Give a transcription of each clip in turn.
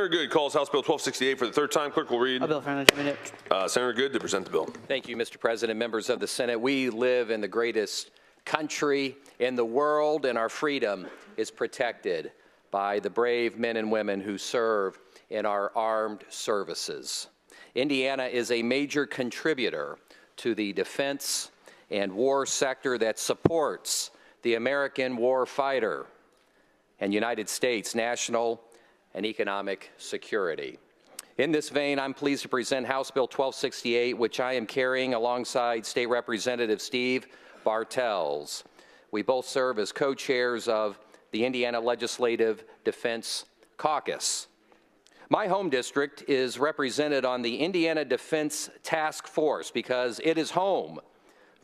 Senator Goode calls House Bill 1268 for the third time. Clerk will read. A bill for 100 minutes. Senator Goode to present the bill. Thank you, Mr. President, members of the Senate. We live in the greatest country in the world, and our freedom is protected by the brave men and women who serve in our armed services. Indiana is a major contributor to the defense and war sector that supports the American war fighter and United States national and economic security. In this vein, I'm pleased to present House Bill 1268, which I am carrying alongside State Representative Steve Bartels. We both serve as co-chairs of the Indiana Legislative Defense Caucus. My home district is represented on the Indiana Defense Task Force because it is home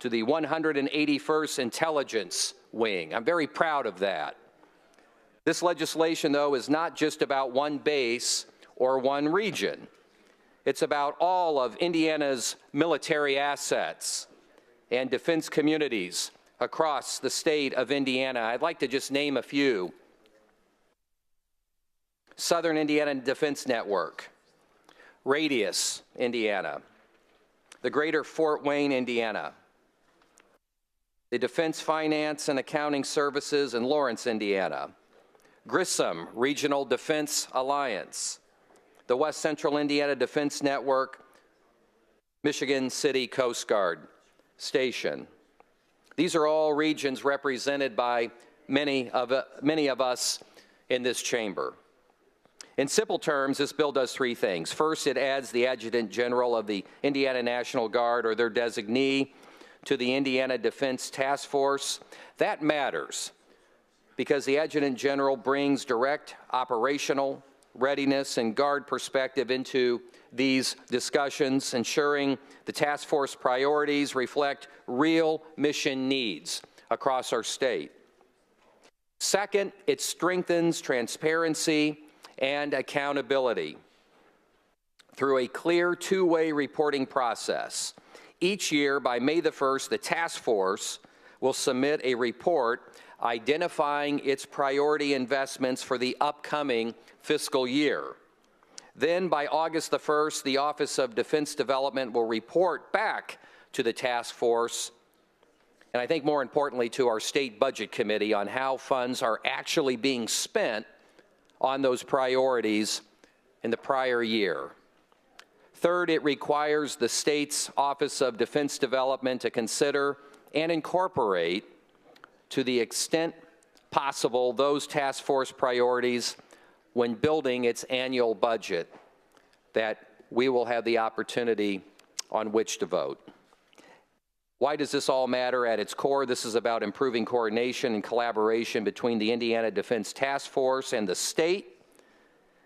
to the 181st Intelligence Wing. I'm very proud of that. This legislation, though, is not just about one base or one region. It's about all of Indiana's military assets and defense communities across the state of Indiana. I'd like to just name a few. Southern Indiana Defense Network, Radius, Indiana, the Greater Fort Wayne, Indiana, the Defense Finance and Accounting Services in Lawrence, Indiana, Grissom Regional Defense Alliance, the West Central Indiana Defense Network, Michigan City Coast Guard Station. These are all regions represented by many of us in this chamber. In simple terms, this bill does three things. First, it adds the Adjutant General of the Indiana National Guard or their designee to the Indiana Defense Task Force. That matters because the Adjutant General brings direct operational readiness and guard perspective into these discussions, ensuring the task force priorities reflect real mission needs across our state. Second, it strengthens transparency and accountability through a clear two-way reporting process. Each year, by May the 1st, the task force will submit a report identifying its priority investments for the upcoming fiscal year. Then, by August the 1st, the Office of Defense Development will report back to the task force, and I think more importantly to our State Budget Committee, on how funds are actually being spent on those priorities in the prior year. Third, it requires the state's Office of Defense Development to consider and incorporate, to the extent possible, those task force priorities when building its annual budget that we will have the opportunity on which to vote. Why does this all matter? At its core, this is about improving coordination and collaboration between the Indiana Defense Task Force and the state,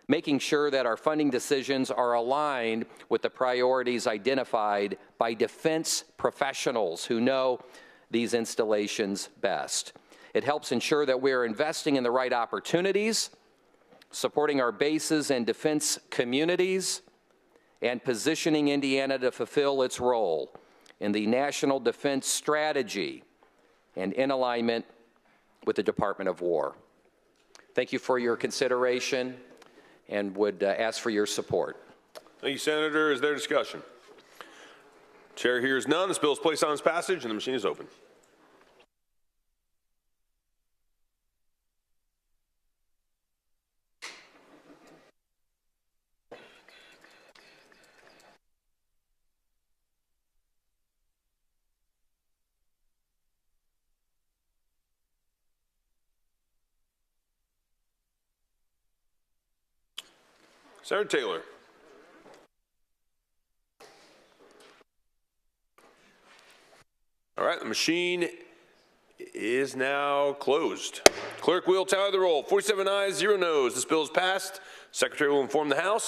making sure that our funding decisions are aligned with the priorities identified by defense professionals who know these installations best. It helps ensure that we're investing in the right opportunities, supporting our bases and defense communities, and positioning Indiana to fulfill its role in the national defense strategy and in alignment with the Department of War. Thank you for your consideration and would ask for your support. Thank you, Senator. Is there discussion? Chair hears none. This bill is placed on its passage and the machine is open. Senator Taylor. All right, the machine is now closed. Clerk will tally the roll. 47 ayes, 0 noes. This bill is passed. Secretary will inform the House.